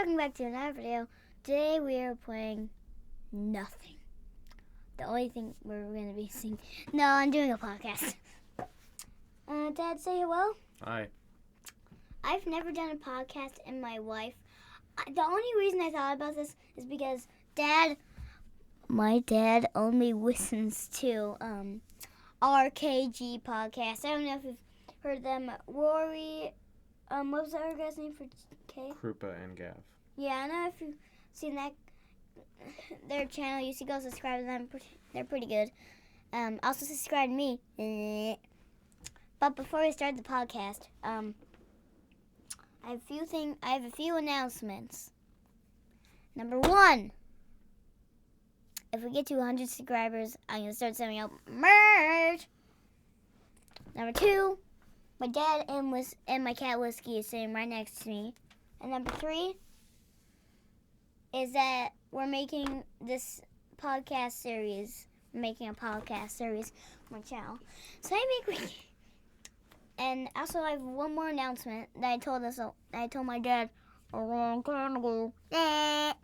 welcome back to another video. Today we are playing nothing. The only thing we're going to be seeing. No, I'm doing a podcast. Dad, say hello. Hi. I've never done a podcast in my life. The only reason I thought about this is because my dad only listens to RKG podcast. I don't know if you've heard them. Rory, what was the other guy's name for K? Krupa and Gav. Yeah, I don't know if you've seen their channel. You should go subscribe to them. They're pretty good. Also subscribe to me. But before we start the podcast, I have a few announcements. Number one, if we get to 100 subscribers, I'm gonna start sending out merch. Number two, my dad and my cat Whiskey is sitting right next to me. And number three is that we're making this podcast series. We're making a podcast series on my channel. So and also I have one more announcement that I told my dad a long time ago. That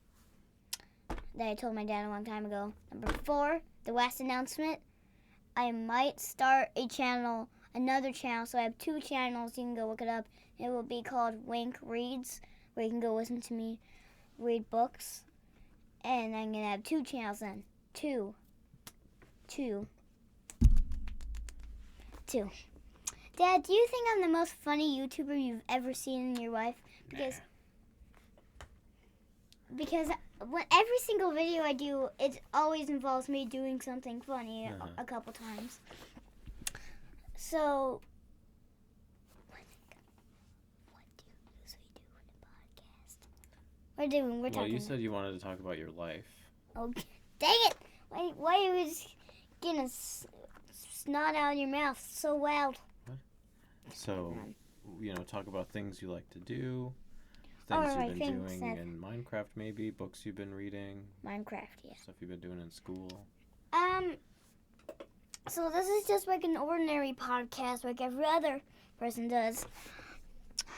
I told my dad a long time ago. Number four, the last announcement. I might start another channel. So I have two channels. You can go look it up. It will be called Wink Reads, where you can go listen to me read books. And I'm going to have two channels then. Two. Dad, do you think I'm the most funny YouTuber you've ever seen in your life? Because when every single video I do, it always involves me doing something funny a couple times. So, what do you usually do in a podcast? We're talking. You said you wanted to talk about your life. Okay. Dang it! Why are you just getting a snot out of your mouth so loud? What? So, talk about things you like to do, things you've been doing in Minecraft maybe, books you've been reading. Minecraft, yeah. Stuff you've been doing in school. So this is just like an ordinary podcast like every other person does.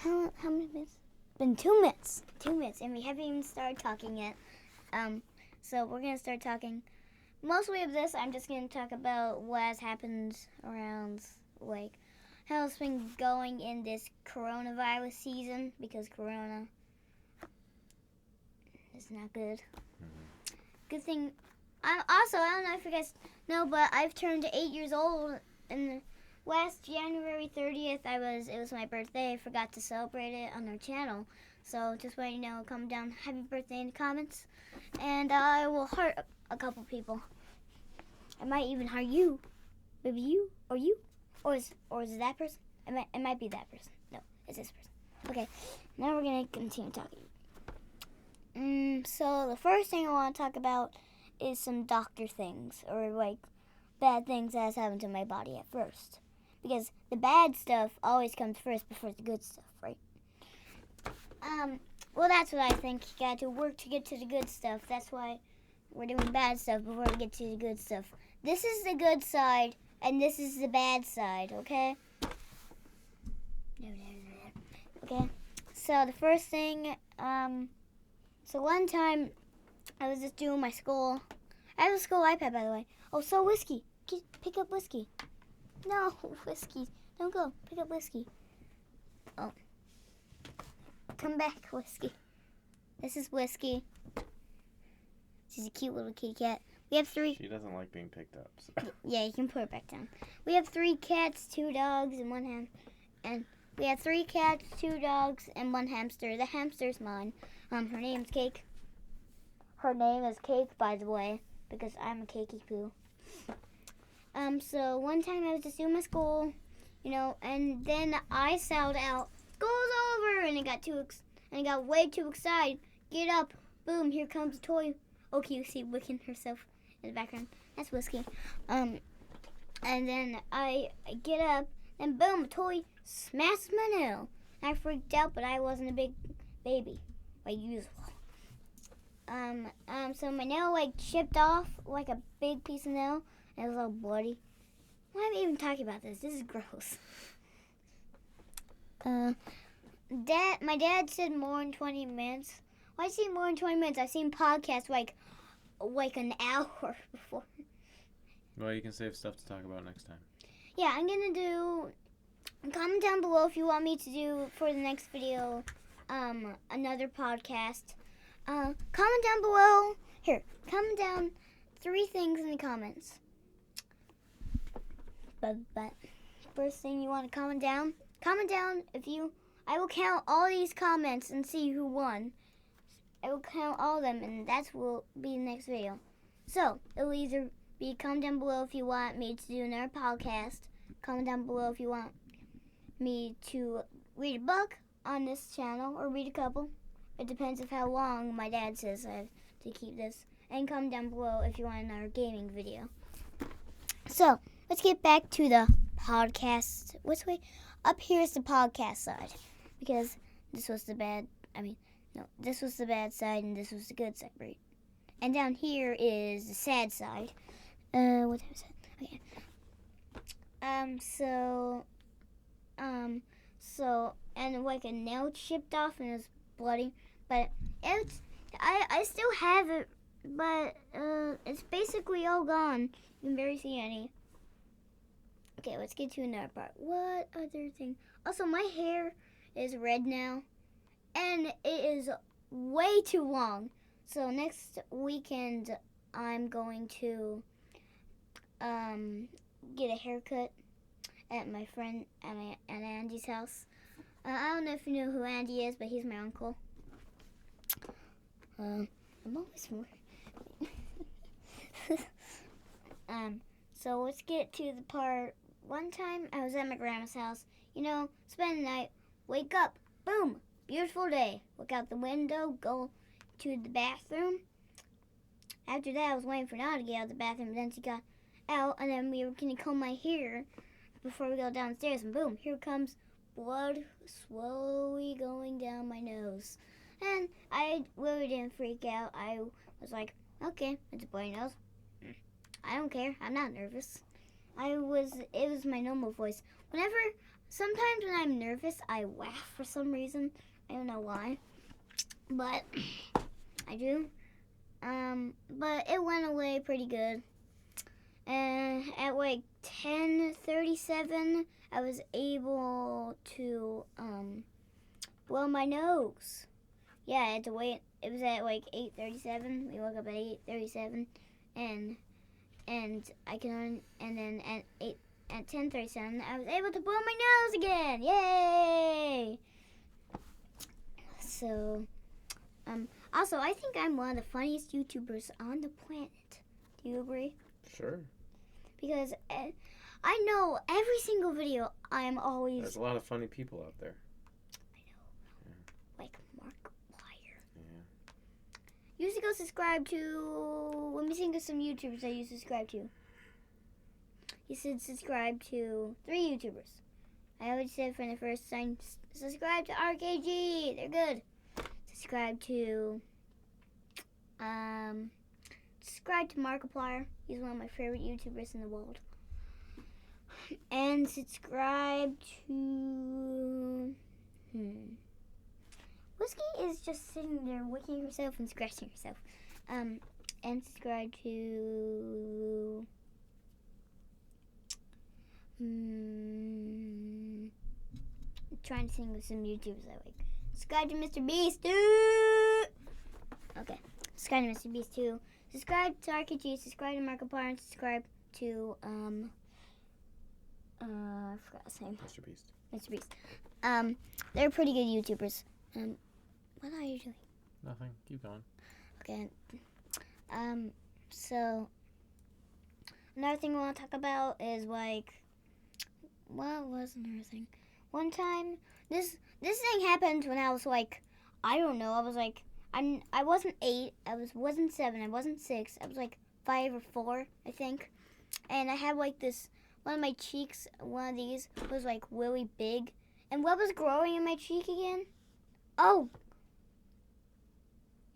How many minutes? Been 2 minutes. 2 minutes, and we haven't even started talking yet. So we're going to start talking. Mostly of this, I'm just going to talk about what has happened around, like, how it's been going in this coronavirus season, because corona is not good. Mm-hmm. Good thing. I don't know if you guys know, but I've turned 8 years old, and last January 30th, it was my birthday. I forgot to celebrate it on our channel. So just want you to know, comment down happy birthday in the comments, and I will heart a couple people. I might even heart you. Maybe you, or is it that person? It might be that person. No, it's this person. Okay, now we're gonna continue talking. So the first thing I want to talk about is some doctor things, or like bad things that has happened to my body at first, because the bad stuff always comes first before the good stuff, right? Well, that's what I think. You got to work to get to the good stuff. That's why we're doing bad stuff before we get to the good stuff. This is the good side, and this is the bad side, okay? Okay. So the first thing, so one time I was just doing my school. I have a school iPad, by the way. Oh, so Whiskey. Pick up Whiskey. No, Whiskey. Don't go. Pick up Whiskey. Oh. Come back, Whiskey. This is Whiskey. She's a cute little kitty cat. We have 3. She doesn't like being picked up. So. Yeah, you can put her back down. We have 3 cats, 2 dogs, and 1 ham. And we have 3 cats, 2 dogs, and 1 hamster. The hamster's mine. Her name's Cake. Her name is Cake, by the way, because I'm a cakey poo. So one time I was just doing my school, and then I sounded out, "School's over!" And I got way too excited. Get up, boom! Here comes a toy. Okay, you see Wiccan herself in the background. That's Whiskey. And then I get up, and boom! A toy smashed my nail. I freaked out, but I wasn't a big baby like usual. So my nail chipped off like a big piece of nail, and it was all bloody. Why am I even talking about this? This is gross. My dad said more than 20 minutes Well, I've seen more than 20 minutes. I've seen podcasts like an hour before. Well, you can save stuff to talk about next time. Yeah, I'm gonna do. Comment down below if you want me to do for the next video, another podcast. Comment down below. Here, comment down 3 things in the comments. But first thing you want to comment down if you. I will count all these comments and see who won. I will count all of them, and that will be the next video. So it'll either be comment down below if you want me to do another podcast. Comment down below if you want me to read a book on this channel or read a couple. It depends of how long my dad says I have to keep this. And comment down below if you want another gaming video. So let's get back to the podcast. Which way? Up here is the podcast side, because this was the bad. This was the bad side and this was the good side, right? And down here is the sad side. What time is it? Okay. And like a nail chipped off and it's bloody, but I still have it, but it's basically all gone. You can barely see any. Okay, let's get to another part. What other thing? Also, my hair is red now, and it is way too long. So next weekend, I'm going to get a haircut at my friend at Andy's house. I don't know if you know who Andy is, but he's my uncle. I'm always more. So let's get to the part. One time I was at my grandma's house. Spend the night. Wake up. Boom. Beautiful day. Look out the window. Go to the bathroom. After that, I was waiting for Nana to get out of the bathroom. Then she got out, and then we were going to comb my hair before we go downstairs. And boom, here comes blood slowly going down my nose. And I really didn't freak out. I was like, okay, it's a bloody nose. I don't care. I'm not nervous. It was my normal voice. Sometimes when I'm nervous, I laugh for some reason. I don't know why. But I do. But it went away pretty good. And at like 10:37, I was able to blow my nose. Yeah, I had to wait. It was at like 8:37. We woke up at 8:37, and I can. And then at 10:37, I was able to blow my nose again. Yay! So, also, I think I'm one of the funniest YouTubers on the planet. Do you agree? Sure. Because I know every single video I'm always... There's a lot of funny people out there. I know. Yeah. Like Markiplier. Yeah. You used to go subscribe to... Let me think of some YouTubers I used to subscribe to. You should subscribe to 3 YouTubers. I always said from the first time, subscribe to RKG. They're good. Subscribe to Markiplier. He's one of my favorite YouTubers in the world. And subscribe to Whiskey is just sitting there licking herself and scratching herself. And subscribe to I'm trying to think of some YouTubers I like. Subscribe to Mr. Beast too. Okay. Subscribe to Mr. Beast too. Subscribe to RKG. Subscribe to Markiplier. And subscribe to I forgot his name. Mr. Beast. Mr. Beast. They're pretty good YouTubers. What are you doing? Nothing. Keep going. Okay. So another thing I want to talk about is like, what was another thing? One time, this thing happened when I was like, I don't know. I was like, I wasn't 8. Wasn't 7. I wasn't 6. I was like 5 or 4, I think. And I had like this. One of my cheeks, one of these was like really big. And what was growing in my cheek again? Oh,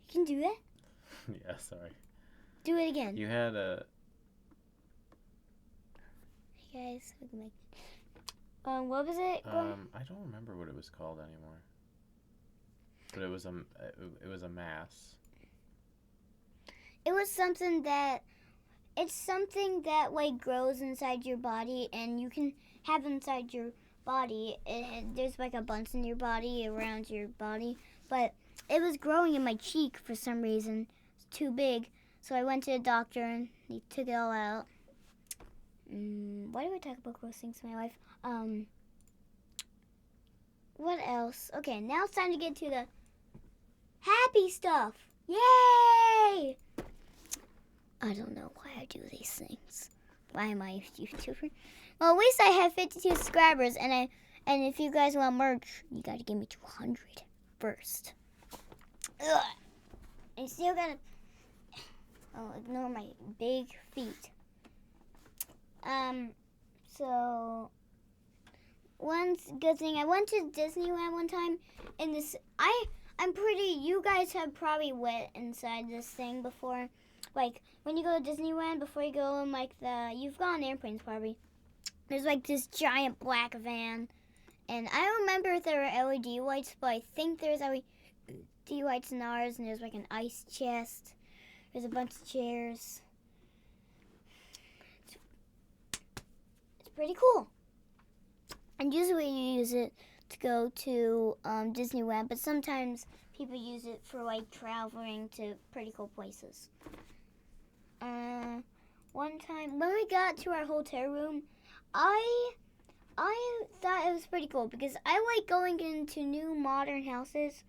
you can do that? Yeah, sorry. Do it again. You had a. Hey guys, look at my. What was it? I don't remember what it was called anymore. But it was a mass. It was something that like grows inside your body, and you can have inside your body. There's like a bunch in your body, around your body, but it was growing in my cheek for some reason. It's too big, so I went to the doctor and he took it all out. Why do I talk about gross things to my wife? What else? Okay, now it's time to get to the happy stuff. Yay! I don't know why I do these things. Why am I a YouTuber? Well, at least I have 52 subscribers, and if you guys want merch, you gotta give me 200 first. Ugh. I still gotta. Oh, ignore my big feet. So one good thing, I went to Disneyland one time, and I'm pretty. You guys have probably went inside this thing before. Like, when you go to Disneyland, before you go in, like, you've gone on airplanes, probably. There's, like, this giant black van. And I don't remember if there were LED lights, but I think there's LED lights in ours. And there's, like, an ice chest. There's a bunch of chairs. It's pretty cool. And usually you use it to go to Disneyland, but sometimes people use it for, like, traveling to pretty cool places. One time when we got to our hotel room, I thought it was pretty cool because I like going into new modern houses.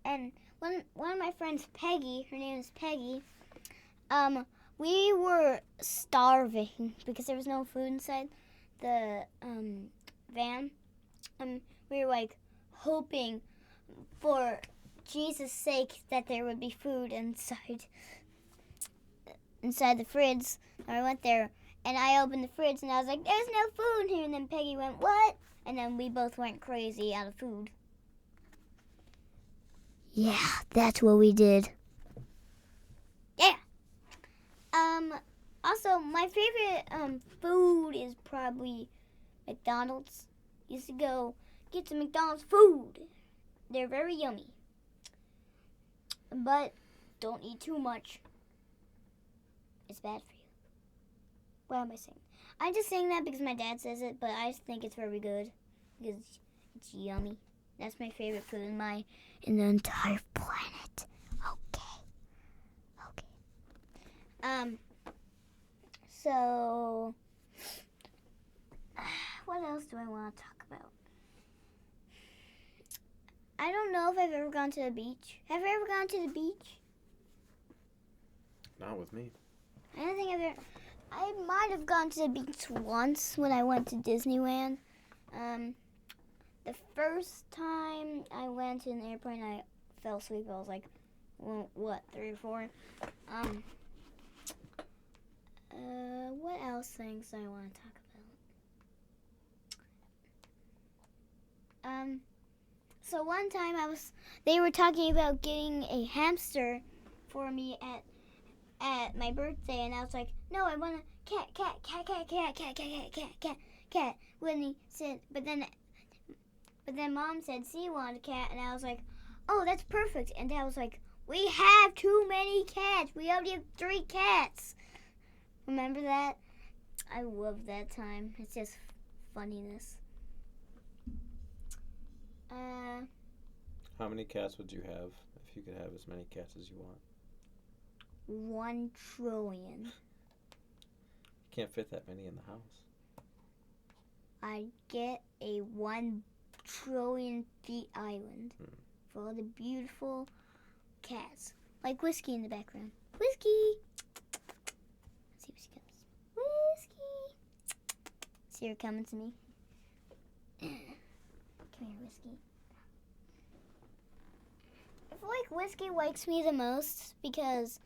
And one of my friends, Peggy, her name is Peggy, we were starving because there was no food inside the van. We were like hoping for Jesus' sake that there would be food inside the fridge. And I went there and I opened the fridge and I was like, there's no food here. And then Peggy went, what? And then we both went crazy out of food. Yeah, that's what we did. Yeah. Also, my favorite food is probably McDonald's. Used to go get some McDonald's food. They're very yummy. But don't eat too much. It's bad for you. What am I saying? I'm just saying that because my dad says it, but I just think it's very good because it's yummy. That's my favorite food in the entire planet. Okay. So what else do I want to talk about? I don't know if I've ever gone to the beach. Have you ever gone to the beach? Not with me. I don't think I've ever. I might have gone to the beach once when I went to Disneyland. The first time I went in an airplane, I fell asleep. I was like, 3 or 4? What else things I want to talk about? So one time they were talking about getting a hamster for me at my birthday, and I was like, no, I want a cat. When he said, but then Mom said she wanted a cat, and I was like, oh, that's perfect. And Dad was like, we have too many cats. We only have 3 cats. Remember that? I love that time. It's just funniness. How many cats would you have if you could have as many cats as you want? 1 trillion. Can't fit that many in the house. I'd get a 1 trillion feet island for all the beautiful cats. Like Whiskey in the background. Whiskey! Let's see if she comes. Whiskey! See her coming to me. Come here, Whiskey. I feel like Whiskey likes me the most because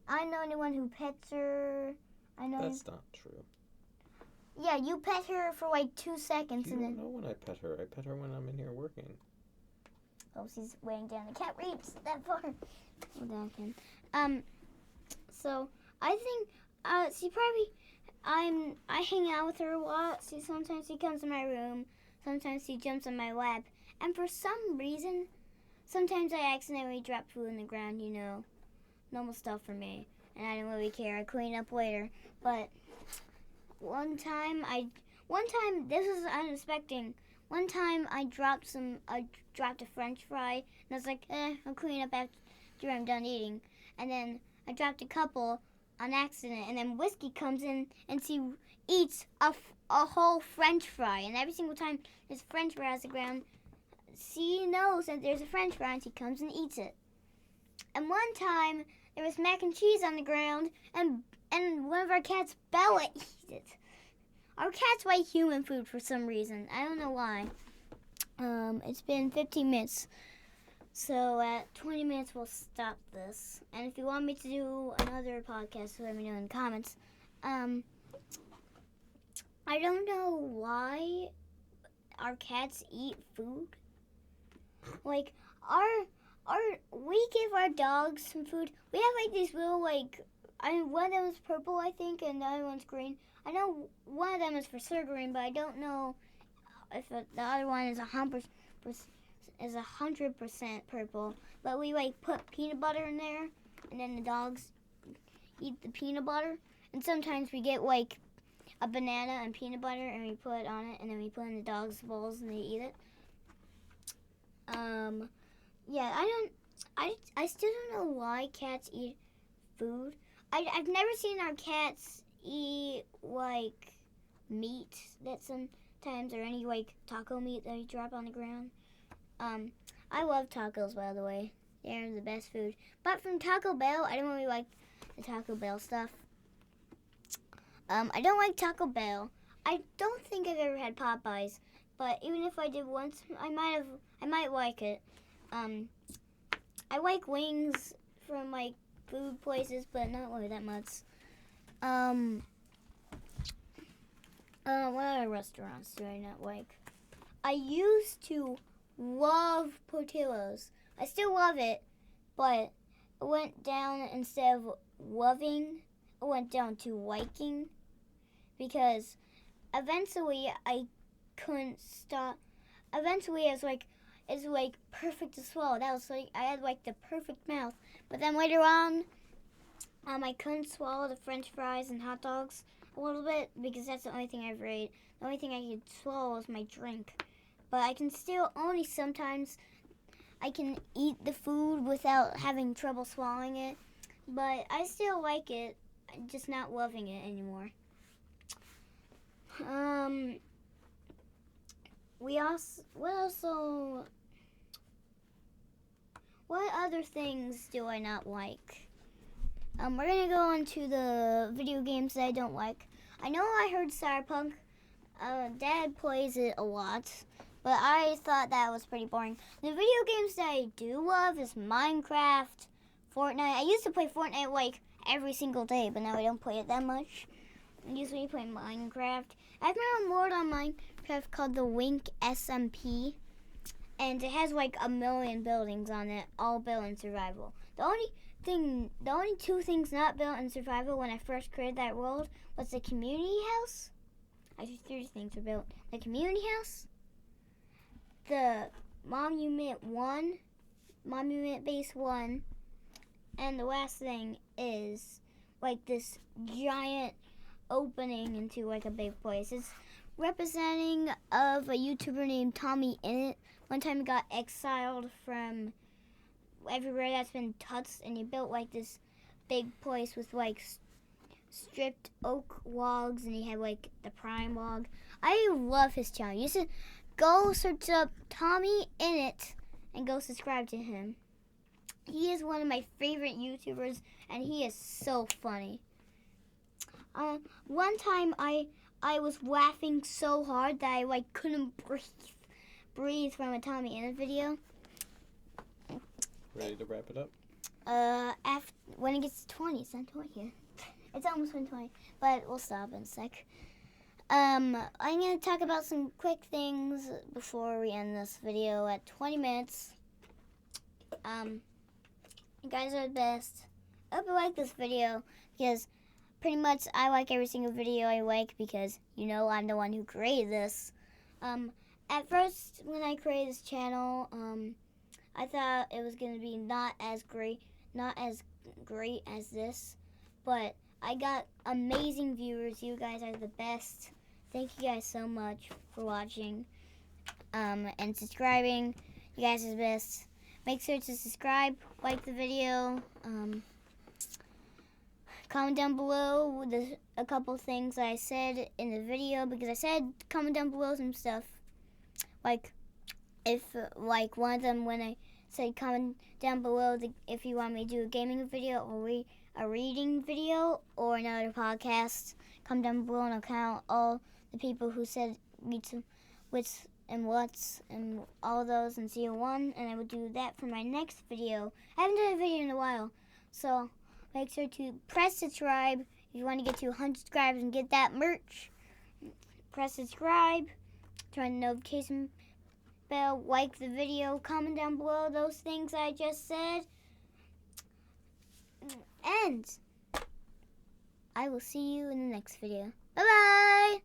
I'm the only one who pets her. That's not true. Yeah, you pet her for like 2 seconds You and don't then. know when I pet her. I pet her when I'm in here working. Oh, she's weighing down. The cat reaps that far. Hold on, Ken. So I think she probably. I hang out with her a lot. Sometimes she comes in my room. Sometimes she jumps on my lap. And for some reason, sometimes I accidentally drop food on the ground, normal stuff for me. And I don't really care. I clean up later. But one time, this was unexpected. One time I dropped a French fry, and I was like, I'll clean up after I'm done eating. And then I dropped a couple on accident, and then Whiskey comes in and she eats a whole French fry. And every single time there's French fry on the ground, she knows that there's a French fry, and she comes and eats it. And one time there was mac and cheese on the ground, and one of our cats, Bella, eats it. Our cats like human food for some reason. I don't know why. It's been 15 minutes. So at 20 minutes, we'll stop this. And if you want me to do another podcast, let me know in the comments. I don't know why our cats eat food. Like, we give our dogs some food. We have like these little one of them is purple, I think, and the other one's green. I know one of them is for green, but I don't know if the other one is 100% purple. But we put peanut butter in there, and then the dogs eat the peanut butter. And sometimes we get a banana and peanut butter, and we put it on it, and then we put it in the dogs' bowls, and they eat it. Yeah, I still don't know why cats eat food. I've never seen our cats eat meat that sometimes, or any taco meat that we drop on the ground. I love tacos, by the way. They're the best food. But from Taco Bell, I don't really like the Taco Bell stuff. I don't like Taco Bell. I don't think I've ever had Popeyes, but even if I did once, I might like it. I like wings from food places, but not really that much. What other restaurants do I not like? I used to love Portillo's. I still love it, but it went down, instead of loving, it went down to liking, because eventually I couldn't stop. Eventually it's perfect to swallow. That was I had the perfect mouth. But then later on, I couldn't swallow the French fries and hot dogs a little bit, because that's the only thing I ever ate. The only thing I could swallow was my drink. But I can still only sometimes I can eat the food without having trouble swallowing it. But I still like it. I'm just not loving it anymore. What other things do I not like? We're gonna go on to the video games that I don't like. I know I heard Cyberpunk. Dad plays it a lot, but I thought that was pretty boring. The video games that I do love is Minecraft, Fortnite. I used to play Fortnite every single day, but now I don't play it that much. I usually play Minecraft. I found a mod on Minecraft called the Wink SMP, and it has 1,000,000 buildings on it, all built in survival. The only two things not built in survival when I first created that world was the community house. Actually, 3 things were built: the community house, the monument base 1, and the last thing is this giant opening into a big place. It's representing of a YouTuber named Tommy Innit. One time he got exiled from everywhere that's been touched, and he built this big place with stripped oak logs, and he had the prime log. I love his channel. You should go search up Tommy Innit and go subscribe to him. He is one of my favorite YouTubers, and he is so funny. One time I was laughing so hard that I couldn't breathe from a Tommy Innit video. Ready to wrap it up? When it gets to 20, it's not 20 yet. It's almost been 20, but we'll stop in a sec. I'm going to talk about some quick things before we end this video at 20 minutes. You guys are the best. I hope you like this video, because pretty much I like every single video I like, because I'm the one who created this. At first, when I created this channel, I thought it was gonna be not as great as this, but I got amazing viewers. You guys are the best. Thank you guys so much for watching and subscribing. You guys are the best. Make sure to subscribe, like the video, comment down below a couple things I said in the video, because I said comment down below some stuff. Like one of them when I said comment down below if you want me to do a gaming video or a reading video or another podcast. Comment down below and I'll count all the people who said which and what's and all those and see one, and I will do that for my next video. I haven't done a video in a while, so make sure to press subscribe if you want to get to 100 subscribers and get that merch. Press subscribe, turn the notification bell, like the video, comment down below those things I just said, and I will see you in the next video. Bye bye.